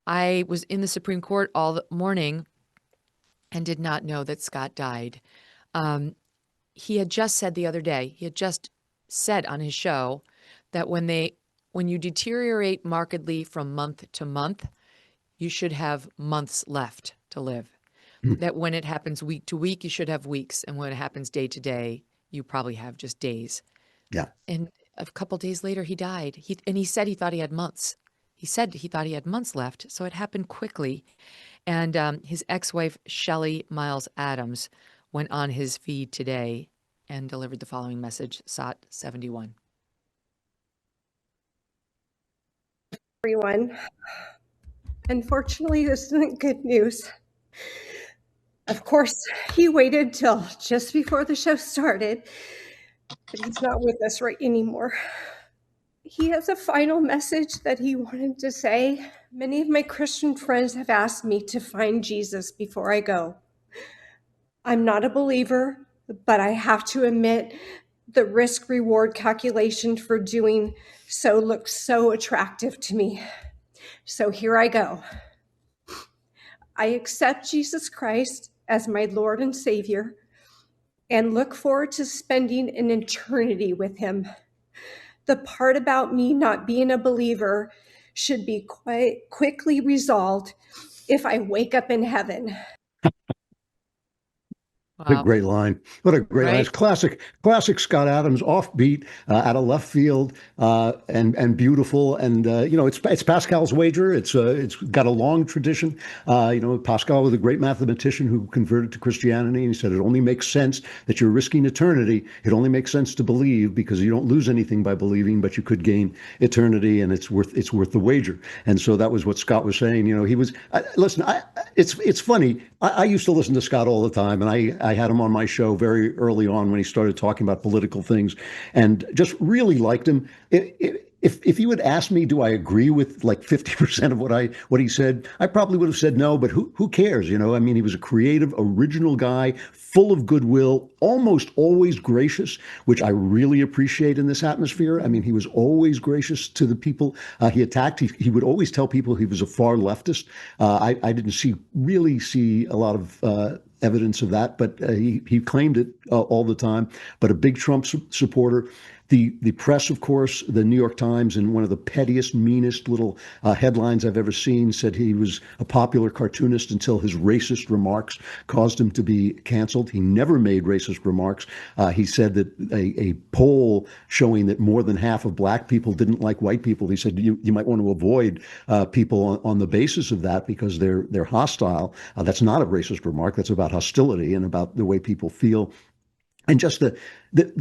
I was in the Supreme Court all the morning and did not know that Scott died. Um, he had just said the other day, he had just said on his show that when you deteriorate markedly from month to month, you should have months left to live. That when it happens week to week, you should have weeks. And when it happens day to day, you probably have just days. Yeah. And a couple days later, he died. And he said he thought he had months. He said he thought he had months left. So it happened quickly. And his ex-wife, Shelley Miles Adams, went on his feed today and delivered the following message, SOT 71. Everyone. Unfortunately, this isn't good news. Of course, he waited till just before the show started, but he's not with us right anymore. He has a final message that he wanted to say. Many of my Christian friends have asked me to find Jesus before I go. I'm not a believer, but I have to admit the risk-reward calculation for doing so looks so attractive to me. So here I go. I accept Jesus Christ as my Lord and Savior and look forward to spending an eternity with him. The part about me not being a believer should be quite quickly resolved if I wake up in heaven. What a great line. What a great line. It's classic Scott Adams, offbeat, out of left field, and beautiful. And, it's Pascal's wager. It's got a long tradition. Pascal was a great mathematician who converted to Christianity. And he said, it only makes sense that you're risking eternity. It only makes sense to believe because you don't lose anything by believing, but you could gain eternity, and it's worth the wager. And so that was what Scott was saying. It's funny. I used to listen to Scott all the time, and I had him on my show very early on when he started talking about political things, and just really liked him. If you had asked me, do I agree with like 50% of what he said, I probably would have said no, but who cares? He was a creative, original guy, full of goodwill, almost always gracious, which I really appreciate in this atmosphere. He was always gracious to the people he attacked. He would always tell people he was a far leftist. I didn't really see a lot of evidence of that, but he claimed it all the time. But a big Trump supporter. The press, of course, the New York Times, in one of the pettiest, meanest little headlines I've ever seen, said he was a popular cartoonist until his racist remarks caused him to be canceled. He never made racist remarks. He said that a poll showing that more than half of black people didn't like white people. He said you might want to avoid people on the basis of that because they're hostile. That's not a racist remark. That's about hostility and about the way people feel. And just the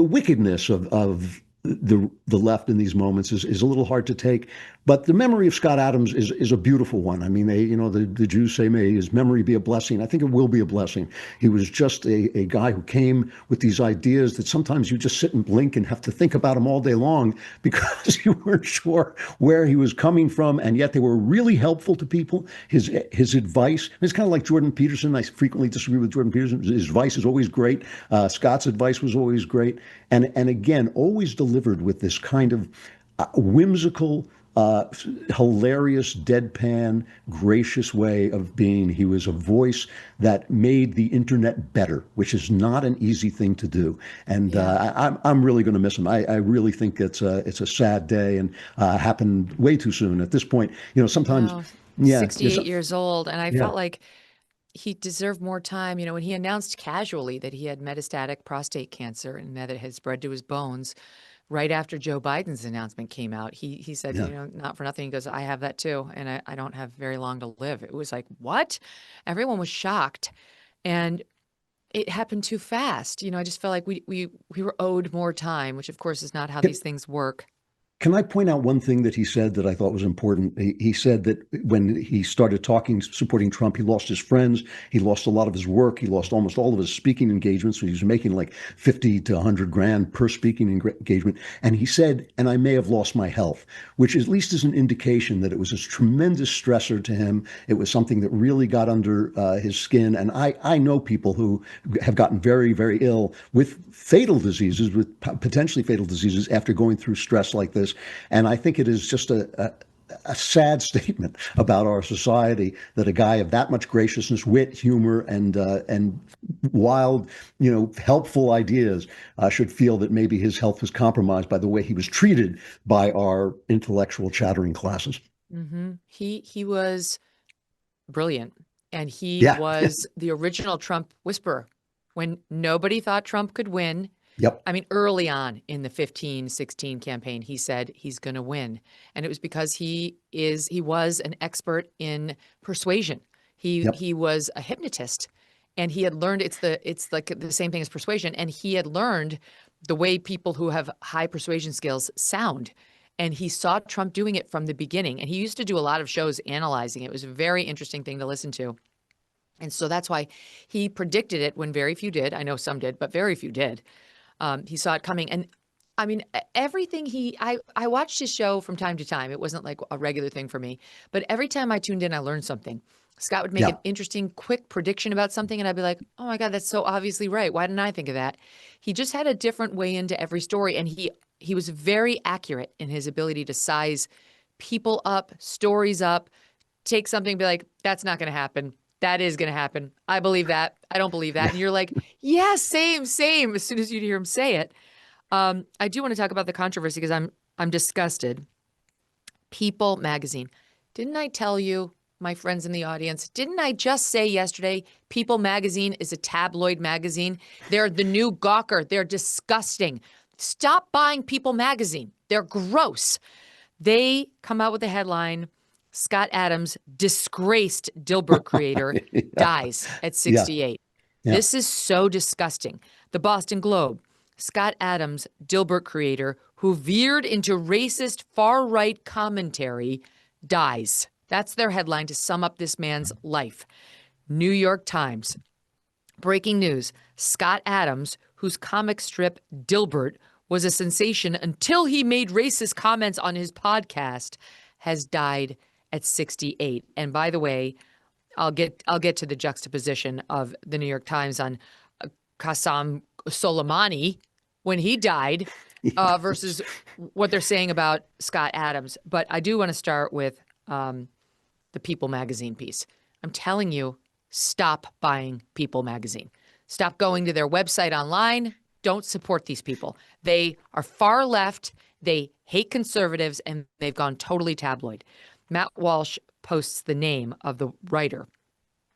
wickedness of the left in these moments is a little hard to take. But the memory of Scott Adams is a beautiful one. The Jews say, may his memory be a blessing. I think it will be a blessing. He was just a guy who came with these ideas that sometimes you just sit and blink and have to think about him all day long because you weren't sure where he was coming from. And yet they were really helpful to people. His advice, it's kind of like Jordan Peterson. I frequently disagree with Jordan Peterson. His advice is always great. Scott's advice was always great. And again, always delivered with this kind of whimsical, hilarious, deadpan, gracious way of being. He was a voice that made the internet better, which is not an easy thing to do. And I'm really going to miss him. I really think it's a sad day and happened way too soon. At this point, sometimes, 68 years old, and I felt like he deserved more time. When he announced casually that he had metastatic prostate cancer and that it had spread to his bones, right after Joe Biden's announcement came out, he said, not for nothing. He goes, I have that too, and I don't have very long to live. It was like, what? Everyone was shocked, and it happened too fast. I just felt like we were owed more time, which of course is not how these things work. Can I point out one thing that he said that I thought was important? He said that when he started supporting Trump, he lost his friends. He lost a lot of his work. He lost almost all of his speaking engagements. So he was making like 50 to 100 grand per speaking engagement. And he said, and I may have lost my health, which at least is an indication that it was a tremendous stressor to him. It was something that really got under his skin. And I know people who have gotten very, very ill with fatal diseases, with potentially fatal diseases after going through stress like this. And I think it is just a a sad statement about our society that a guy of that much graciousness, wit, humor, and wild, helpful ideas should feel that maybe his health was compromised by the way he was treated by our intellectual chattering classes. He was brilliant, and he Yeah. was the original Trump whisperer when nobody thought Trump could win. Yep. I mean, early on in the 15-16 campaign, he said he's going to win. And it was because he was an expert in persuasion. He was a hypnotist, and he had learned it's like the same thing as persuasion. And he had learned the way people who have high persuasion skills sound. And he saw Trump doing it from the beginning. And he used to do a lot of shows analyzing it. It was a very interesting thing to listen to. And so that's why he predicted it when very few did. I know some did, but very few did. He saw it coming. And I mean, everything I watched his show from time to time. It wasn't like a regular thing for me, but every time I tuned in, I learned something. Scott would make an interesting, quick prediction about something, and I'd be like, oh my God, that's so obviously right. Why didn't I think of that? He just had a different way into every story, and he was very accurate in his ability to size people up, stories up, take something and be like, that's not going to happen. That is going to happen. I believe that. I don't believe that. And you're like, yeah, same. As soon as you hear him say it. I do want to talk about the controversy because I'm disgusted. People magazine. Didn't I tell you, my friends in the audience, didn't I just say yesterday, People magazine is a tabloid magazine? They're the new Gawker. They're disgusting. Stop buying People magazine. They're gross. They come out with a headline, Scott Adams, disgraced Dilbert creator, dies at 68. Yeah. This is so disgusting. The Boston Globe, Scott Adams, Dilbert creator, who veered into racist far-right commentary, dies. That's their headline to sum up this man's life. New York Times, breaking news, Scott Adams, whose comic strip Dilbert was a sensation until he made racist comments on his podcast, has died at 68. And by the way, I'll get to the juxtaposition of the New York Times on Qasem Soleimani when he died versus what they're saying about Scott Adams. But I do want to start with the People magazine piece. I'm telling you, stop buying People magazine. Stop going to their website online. Don't support these people. They are far left. They hate conservatives, and they've gone totally tabloid. Matt Walsh posts the name of the writer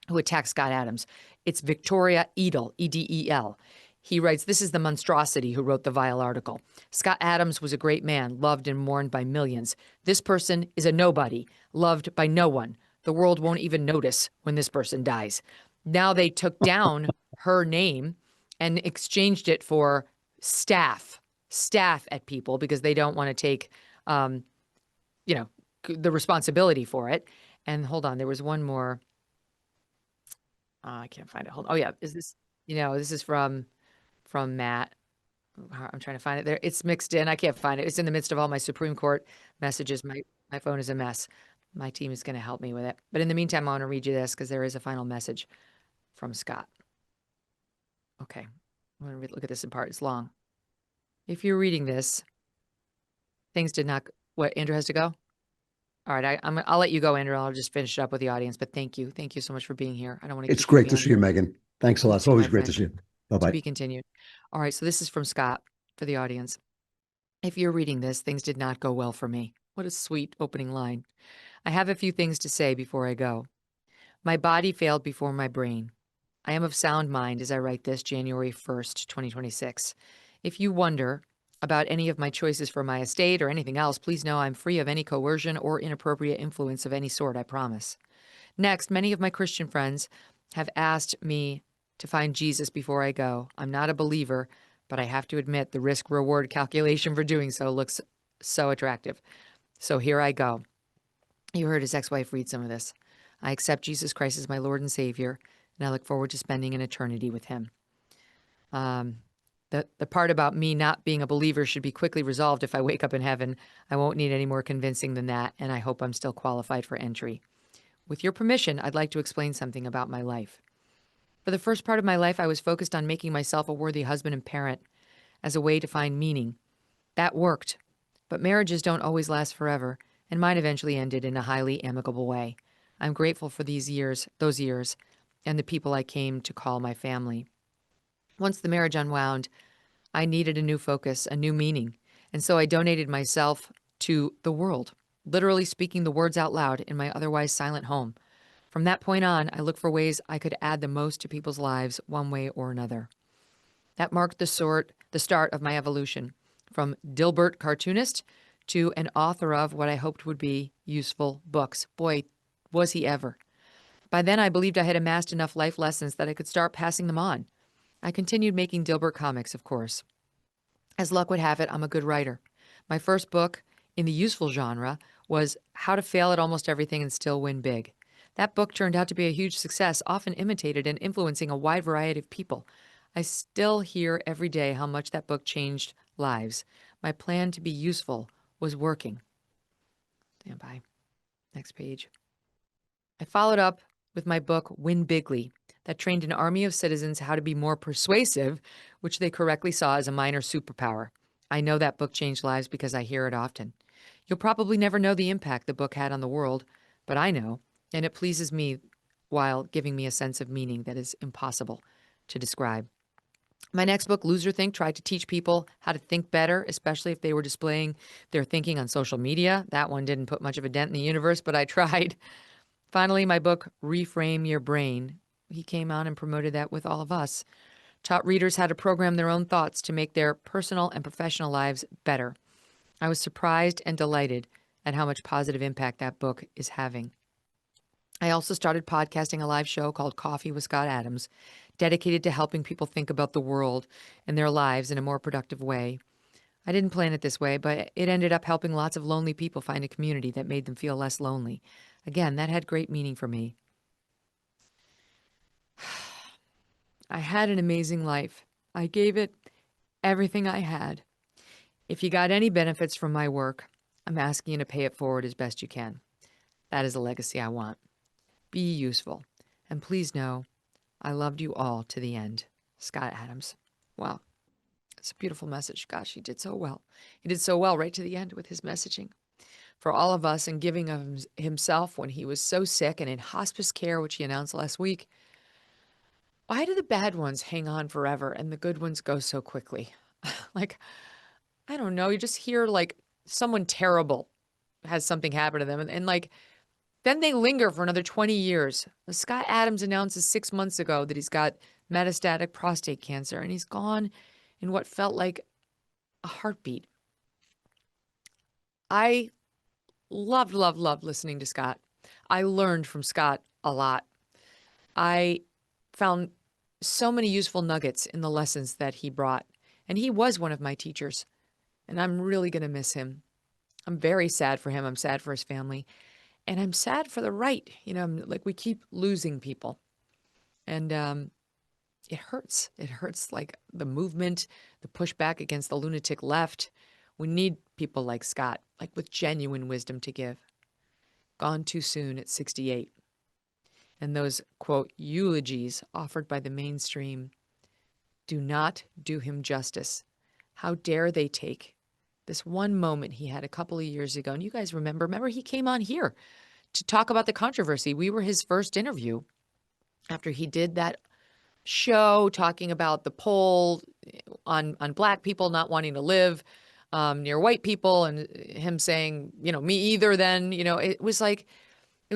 who attacked Scott Adams. It's Victoria Edel, Edel. He writes, this is the monstrosity who wrote the vile article. Scott Adams was a great man, loved and mourned by millions. This person is a nobody, loved by no one. The world won't even notice when this person dies. Now they took down her name and exchanged it for staff at People because they don't want to take, the responsibility for it. And hold on, there was one more. I can't find it. Hold on. Oh yeah, is this? This is from Matt. I'm trying to find it there. It's mixed in. I can't find it. It's in the midst of all my Supreme Court messages. My phone is a mess. My team is going to help me with it. But in the meantime, I want to read you this because there is a final message from Scott. Okay. I'm going to look at this in part. It's long. If you're reading this, things did not. What, Andrew has to go? All right. I'll let you go, Andrew. I'll just finish it up with the audience. But thank you. Thank you so much for being here. I don't want to. It's great to see you, Megyn. Thanks a lot. It's always great to see you. Bye-bye. To be continued. All right. So this is from Scott for the audience. If you're reading this, things did not go well for me. What a sweet opening line. I have a few things to say before I go. My body failed before my brain. I am of sound mind as I write this January 1st, 2026. If you wonder about any of my choices for my estate or anything else, please know I'm free of any coercion or inappropriate influence of any sort, I promise. Next, many of my Christian friends have asked me to find Jesus before I go. I'm not a believer, but I have to admit the risk-reward calculation for doing so looks so attractive. So here I go. You heard his ex-wife read some of this. I accept Jesus Christ as my Lord and Savior, and I look forward to spending an eternity with him. The part about me not being a believer should be quickly resolved if I wake up in heaven. I won't need any more convincing than that, and I hope I'm still qualified for entry. With your permission, I'd like to explain something about my life. For the first part of my life, I was focused on making myself a worthy husband and parent as a way to find meaning. That worked, but marriages don't always last forever, and mine eventually ended in a highly amicable way. I'm grateful for those years, and the people I came to call my family. Once the marriage unwound, I needed a new focus, a new meaning, and so I donated myself to the world, literally speaking the words out loud in my otherwise silent home. From that point on, I looked for ways I could add the most to people's lives one way or another. That marked the start of my evolution, from Dilbert cartoonist to an author of what I hoped would be useful books. Boy, was he ever. By then, I believed I had amassed enough life lessons that I could start passing them on. I continued making Dilbert comics, of course. As luck would have it, I'm a good writer. My first book in the useful genre was How to Fail at Almost Everything and Still Win Big. That book turned out to be a huge success, often imitated and influencing a wide variety of people. I still hear every day how much that book changed lives. My plan to be useful was working. Stand by. Next page. I followed up with my book, Win Bigly, that trained an army of citizens how to be more persuasive, which they correctly saw as a minor superpower. I know that book changed lives because I hear it often. You'll probably never know the impact the book had on the world, but I know, and it pleases me while giving me a sense of meaning that is impossible to describe. My next book, Loser Think, tried to teach people how to think better, especially if they were displaying their thinking on social media. That one didn't put much of a dent in the universe, but I tried. Finally, my book, Reframe Your Brain, he came on and promoted that with all of us, taught readers how to program their own thoughts to make their personal and professional lives better. I was surprised and delighted at how much positive impact that book is having. I also started podcasting a live show called Coffee with Scott Adams, dedicated to helping people think about the world and their lives in a more productive way. I didn't plan it this way, but it ended up helping lots of lonely people find a community that made them feel less lonely. Again, that had great meaning for me. I had an amazing life. I gave it everything I had. If you got any benefits from my work, I'm asking you to pay it forward as best you can. That is a legacy I want. Be useful. And please know, I loved you all to the end. Scott Adams. Wow. It's a beautiful message. Gosh, he did so well. He did so well right to the end with his messaging. For all of us and giving of himself when he was so sick and in hospice care, which he announced last week. Why do the bad ones hang on forever and the good ones go so quickly? Like, I don't know. You just hear like someone terrible has something happen to them. And like, then they linger for another 20 years. Scott Adams announces 6 months ago that he's got metastatic prostate cancer and he's gone in what felt like a heartbeat. I loved listening to Scott. I learned from Scott a lot. I found so many useful nuggets in the lessons that he brought. And he was one of my teachers. And I'm really going to miss him. I'm very sad for him. I'm sad for his family. And I'm sad for the right. You know, like we keep losing people. And it hurts. It hurts like the movement, the pushback against the lunatic left. We need people like Scott, like with genuine wisdom to give. Gone too soon at 68. And those, quote, eulogies offered by the mainstream do not do him justice. How dare they take this one moment he had a couple of years ago? And you guys remember he came on here to talk about the controversy. We were his first interview after he did that show talking about the poll on black people not wanting to live near white people and him saying, you know, me either then, you know, it was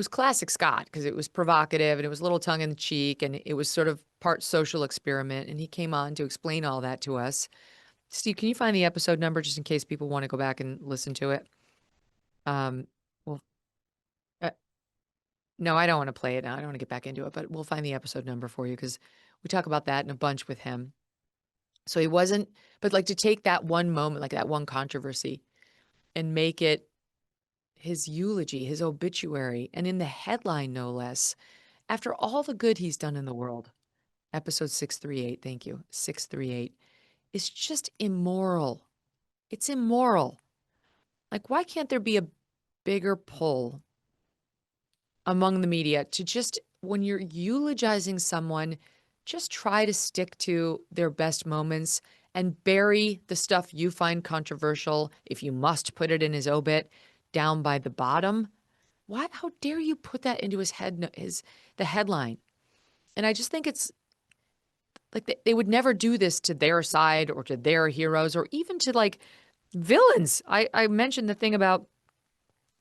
classic Scott because it was provocative and it was a little tongue in cheek and it was sort of part social experiment. And he came on to explain all that to us. Steve, can you find the episode number just in case people want to go back and listen to it? Well, no, I don't want to play it now. I don't want to get back into it, but we'll find the episode number for you because we talk about that in a bunch with him. So he wasn't, but like to take that one moment, like that one controversy and make it his eulogy, his obituary, and in the headline, no less, after all the good he's done in the world. Episode 638, thank you, 638, is just immoral. It's immoral. Like, why can't there be a bigger pull among the media to just, when you're eulogizing someone, just try to stick to their best moments and bury the stuff you find controversial if you must put it in his obit. down by the bottom. Why? How dare you put that into his head, the headline? And I just think it's like they would never do this to their side or to their heroes or even to like villains. I mentioned the thing about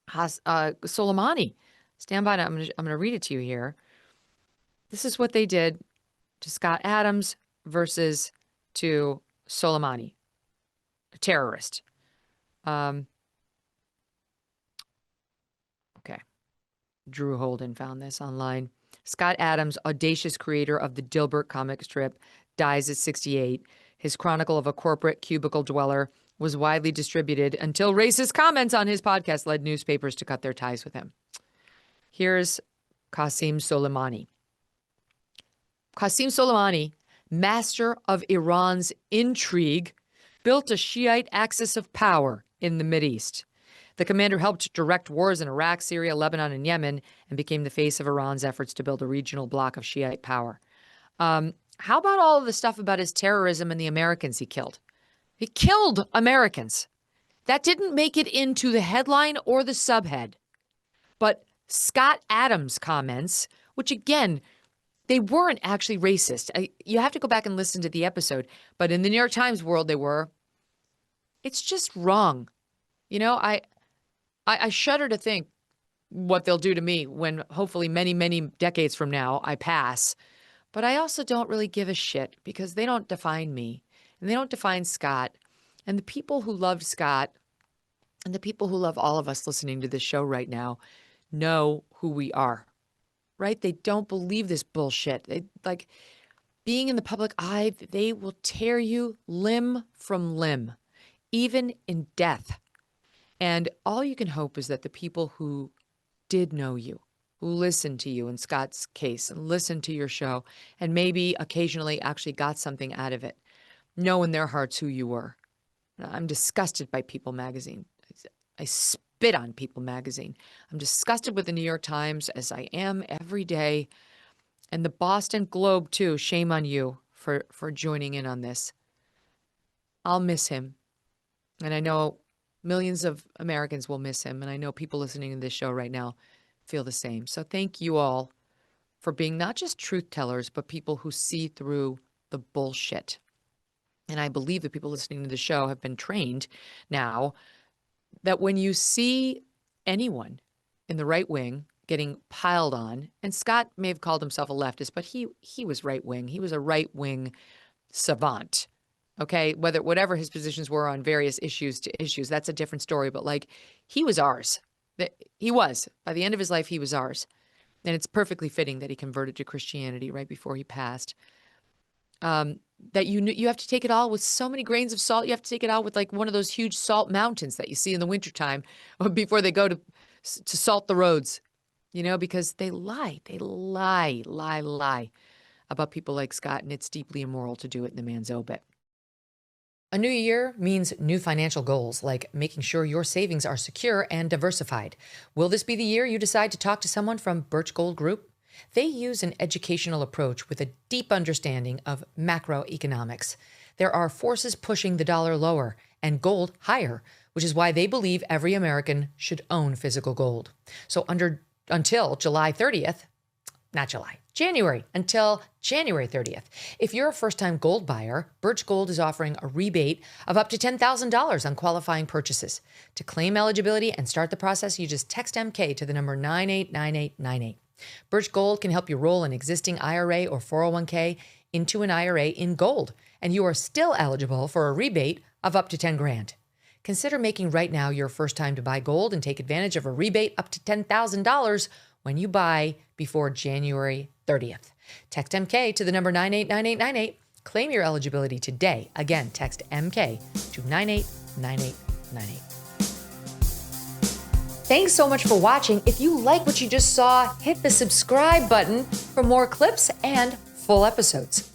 Soleimani. Stand by. I'm going to read it to you here. This is what they did to Scott Adams versus to Soleimani, a terrorist. Okay. Drew Holden found this online. Scott Adams, audacious creator of the Dilbert comic strip, dies at 68. His chronicle of a corporate cubicle dweller was widely distributed until racist comments on his podcast led newspapers to cut their ties with him. Here's Qasem Soleimani. Qasem Soleimani, master of Iran's intrigue, built a Shiite axis of power in the Mideast. The commander helped direct wars in Iraq, Syria, Lebanon, and Yemen, and became the face of Iran's efforts to build a regional bloc of Shiite power. How about all of the stuff about his terrorism and the Americans he killed? He killed Americans. That didn't make it into the headline or the subhead. But Scott Adams' comments, which again, they weren't actually racist. You have to go back and listen to the episode. But in the New York Times world, they were. It's just wrong. You know, I shudder to think what they'll do to me when hopefully many, many decades from now I pass. But I also don't really give a shit because they don't define me and they don't define Scott. And the people who loved Scott and the people who love all of us listening to this show right now know who we are, right? They don't believe this bullshit. They like being in the public eye. They will tear you limb from limb, even in death. And all you can hope is that the people who did know you, who listened to you in Scott's case and listened to your show and maybe occasionally actually got something out of it, know in their hearts who you were. I'm disgusted by People magazine. I spit on People magazine. I'm disgusted with the New York Times, as I am every day. And the Boston Globe, too. Shame on you for joining in on this. I'll miss him. And I know millions of Americans will miss him. And I know people listening to this show right now feel the same. So thank you all for being not just truth tellers, but people who see through the bullshit. And I believe the people listening to the show have been trained now that when you see anyone in the right wing getting piled on, and Scott may have called himself a leftist, but he was right wing. He was a right wing savant. Okay, whatever his positions were on various issues, that's a different story. But like, he was ours. He was. By the end of his life, he was ours. And it's perfectly fitting that he converted to Christianity right before he passed. That you have to take it all with so many grains of salt. You have to take it out with like one of those huge salt mountains that you see in the wintertime before they go to salt the roads, you know, because they lie about people like Scott, and it's deeply immoral to do it in the man's obit. A new year means new financial goals, like making sure your savings are secure and diversified. Will this be the year you decide to talk to someone from Birch Gold Group? They use an educational approach with a deep understanding of macroeconomics. There are forces pushing the dollar lower and gold higher, which is why they believe every American should own physical gold. So until January 30th, if you're a first-time gold buyer, Birch Gold is offering a rebate of up to $10,000 on qualifying purchases. To claim eligibility and start the process, you just text MK to the number 989898. Birch Gold can help you roll an existing IRA or 401k into an IRA in gold, and you are still eligible for a rebate of up to $10,000. Consider making right now your first time to buy gold and take advantage of a rebate up to $10,000 when you buy before January 30th. Text MK to the number 989898. Claim your eligibility today. Again, text MK to 989898. Thanks so much for watching. If you like what you just saw, hit the subscribe button for more clips and full episodes.